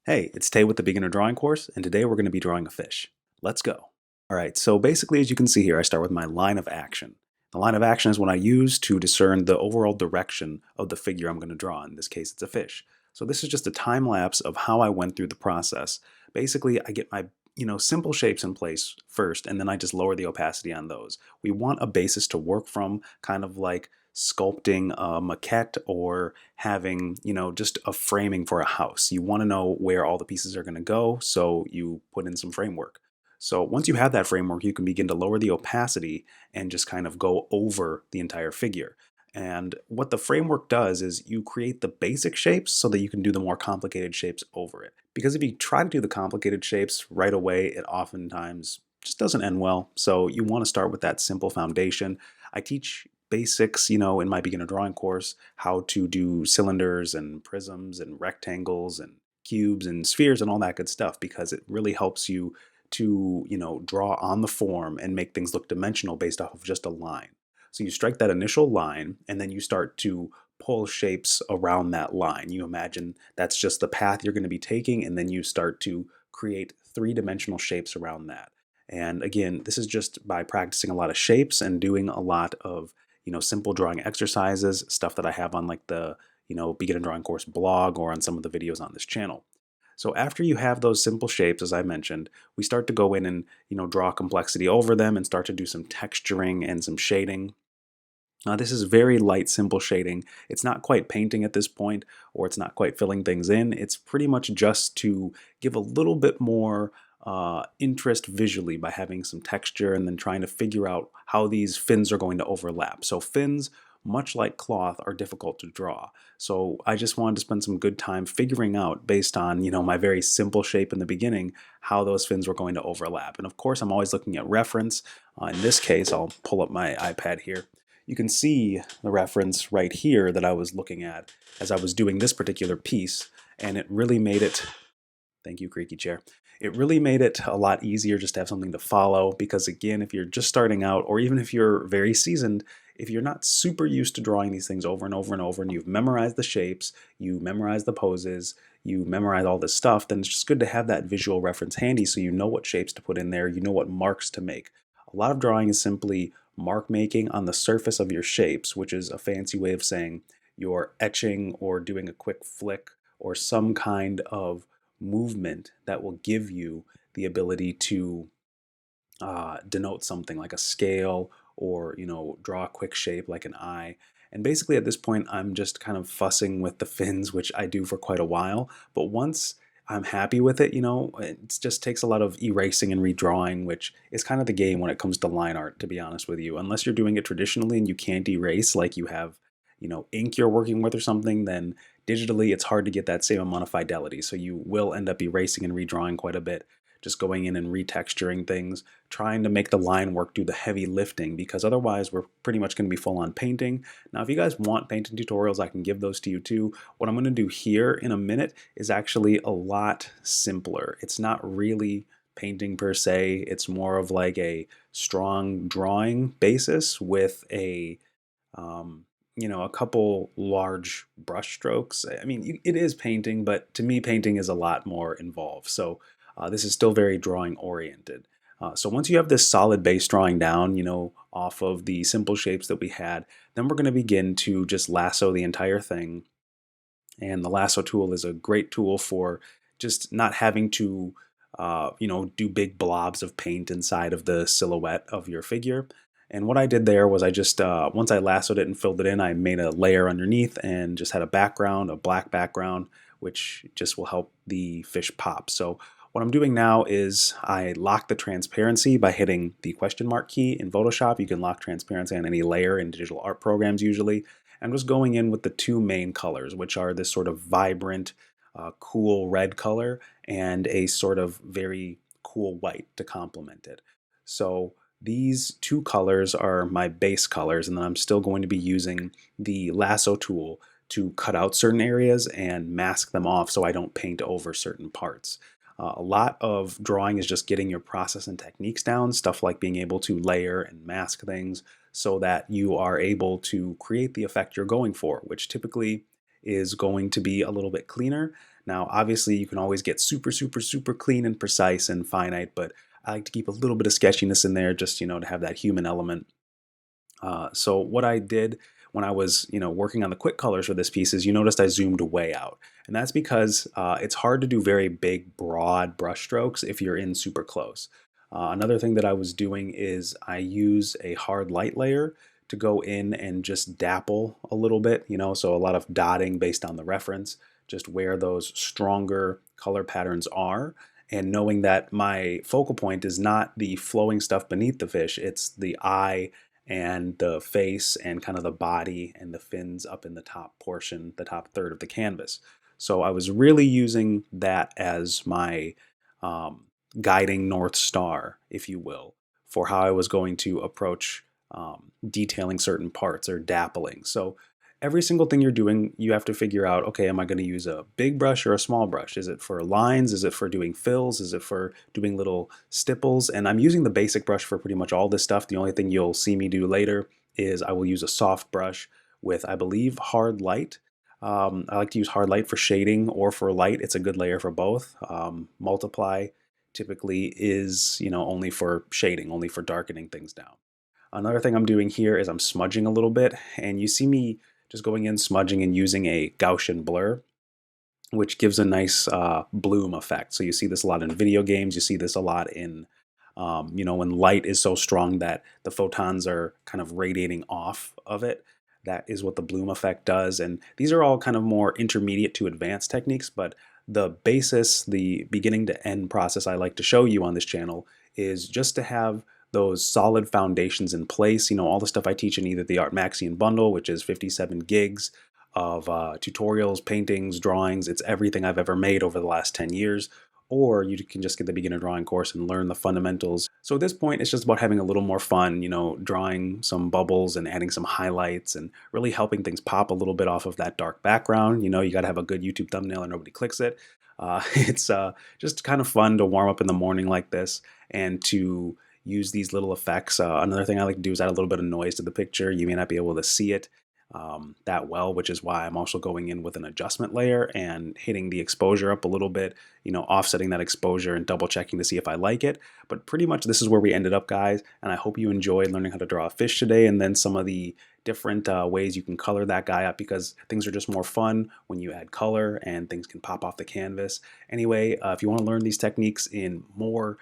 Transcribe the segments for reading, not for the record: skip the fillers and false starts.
Hey, it's Tay with the Beginner Drawing Course, and today we're going to be drawing a fish. Let's go. All right, so basically, as you can see here, I start with my line of action. The line of action is what I use to discern the overall direction of the figure I'm going to draw. In this case, it's a fish. So this is just a time lapse of how I went through the process. Basically, I get my simple shapes in place first, and then I just lower the opacity on those. We want a basis to work from, kind of like sculpting a maquette or having, just a framing for a house. You want to know where all the pieces are going to go, so you put in some framework. So once you have that framework, you can begin to lower the opacity and just kind of go over the entire figure. And what the framework does is you create the basic shapes so that you can do the more complicated shapes over it. Because if you try to do the complicated shapes right away, it oftentimes just doesn't end well. So you want to start with that simple foundation. I teach basics, in my beginner drawing course, how to do cylinders and prisms and rectangles and cubes and spheres and all that good stuff because it really helps you to, draw on the form and make things look dimensional based off of just a line. So you strike that initial line and then you start to pull shapes around that line. You imagine that's just the path you're going to be taking, and then you start to create three-dimensional shapes around that. And again, this is just by practicing a lot of shapes and doing a lot of simple drawing exercises, stuff that I have on like the beginner drawing course blog or on some of the videos on this channel. So after you have those simple shapes, as I mentioned, we start to go in and draw complexity over them and start to do some texturing and some shading. This is very light, simple shading. It's not quite painting at this point, or it's not quite filling things in. It's pretty much just to give a little bit more interest visually by having some texture and then trying to figure out how these fins are going to overlap. So fins, much like cloth, are difficult to draw. So I just wanted to spend some good time figuring out, based on my very simple shape in the beginning, how those fins were going to overlap. And of course, I'm always looking at reference. In this case, I'll pull up my iPad here. You can see the reference right here that I was looking at as I was doing this particular piece, and it really made it, thank you, creaky chair, it really made it a lot easier just to have something to follow, because again, if you're just starting out, or even if you're very seasoned, if you're not super used to drawing these things over and over and over, and you've memorized the shapes, you memorize the poses, you memorize all this stuff, then it's just good to have that visual reference handy so you know what shapes to put in there, you know what marks to make. A lot of drawing is simply mark making on the surface of your shapes, which is a fancy way of saying you're etching or doing a quick flick or some kind of movement that will give you the ability to denote something like a scale, or draw a quick shape like an eye. And basically at this point I'm just kind of fussing with the fins, which I do for quite a while, but once I'm happy with it, it just takes a lot of erasing and redrawing, which is kind of the game when it comes to line art, to be honest with you. Unless you're doing it traditionally and you can't erase, like you have ink you're working with or something, then digitally it's hard to get that same amount of fidelity, so you will end up erasing and redrawing quite a bit, just going in and retexturing things, trying to make the line work, do the heavy lifting, because otherwise we're pretty much going to be full on painting. Now, if you guys want painting tutorials, I can give those to you too. What I'm going to do here in a minute is actually a lot simpler. It's not really painting per se, it's more of like a strong drawing basis with a couple large brush strokes. I mean, it is painting, but to me, painting is a lot more involved. So this is still very drawing oriented. So once you have this solid base drawing down, off of the simple shapes that we had, then we're going to begin to just lasso the entire thing. And the lasso tool is a great tool for just not having to, do big blobs of paint inside of the silhouette of your figure. And what I did there was I just, once I lassoed it and filled it in, I made a layer underneath and just had a background, a black background, which just will help the fish pop. So what I'm doing now is I lock the transparency by hitting the question mark key in Photoshop. You can lock transparency on any layer in digital art programs usually. I'm just going in with the two main colors, which are this sort of vibrant, cool red color and a sort of very cool white to complement it. So these two colors are my base colors, and then I'm still going to be using the lasso tool to cut out certain areas and mask them off so I don't paint over certain parts. A lot of drawing is just getting your process and techniques down, stuff like being able to layer and mask things so that you are able to create the effect you're going for, which typically is going to be a little bit cleaner. Now, obviously, you can always get super, super, super clean and precise and finite, but I like to keep a little bit of sketchiness in there just, to have that human element. So what I did when I was, working on the quick colors for this piece is you noticed I zoomed way out. And that's because it's hard to do very big, broad brush strokes if you're in super close. Another thing that I was doing is I use a hard light layer to go in and just dapple a little bit, so a lot of dotting based on the reference, just where those stronger color patterns are. And knowing that my focal point is not the flowing stuff beneath the fish, it's the eye and the face and kind of the body and the fins up in the top portion, the top third of the canvas. So I was really using that as my um, guiding North Star, if you will, for how I was going to approach detailing certain parts or dappling. So every single thing you're doing, you have to figure out, okay, am I going to use a big brush or a small brush? Is it for lines? Is it for doing fills? Is it for doing little stipples? And I'm using the basic brush for pretty much all this stuff. The only thing you'll see me do later is I will use a soft brush with, I believe, hard light. I like to use hard light for shading or for light. It's a good layer for both. Multiply typically is, only for shading, only for darkening things down. Another thing I'm doing here is I'm smudging a little bit, and you see me just going in, smudging, and using a Gaussian blur, which gives a nice bloom effect. So you see this a lot in video games. You see this a lot in, when light is so strong that the photons are kind of radiating off of it. That is what the bloom effect does. And these are all kind of more intermediate to advanced techniques, but the basis, the beginning to end process I like to show you on this channel is just to have those solid foundations in place. All the stuff I teach in either the Art Maxion bundle, which is 57 gigs of tutorials, paintings, drawings. It's everything I've ever made over the last 10 years. Or you can just get the beginner drawing course and learn the fundamentals. So at this point, it's just about having a little more fun, drawing some bubbles and adding some highlights and really helping things pop a little bit off of that dark background. You got to have a good YouTube thumbnail or nobody clicks it. It's just kind of fun to warm up in the morning like this and to use these little effects. Another thing I like to do is add a little bit of noise to the picture. You may not be able to see it that well, which is why I'm also going in with an adjustment layer and hitting the exposure up a little bit, offsetting that exposure and double checking to see if I like it. But pretty much this is where we ended up, guys, and I hope you enjoyed learning how to draw a fish today, and then some of the different ways you can color that guy up, because things are just more fun when you add color and things can pop off the canvas. Anyway, if you want to learn these techniques in more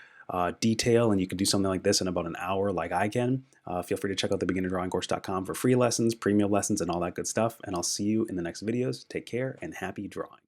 detail, and you can do something like this in about an hour like I can, feel free to check out thebeginnerdrawingcourse.com for free lessons, premium lessons, and all that good stuff. And I'll see you in the next videos. Take care and happy drawing.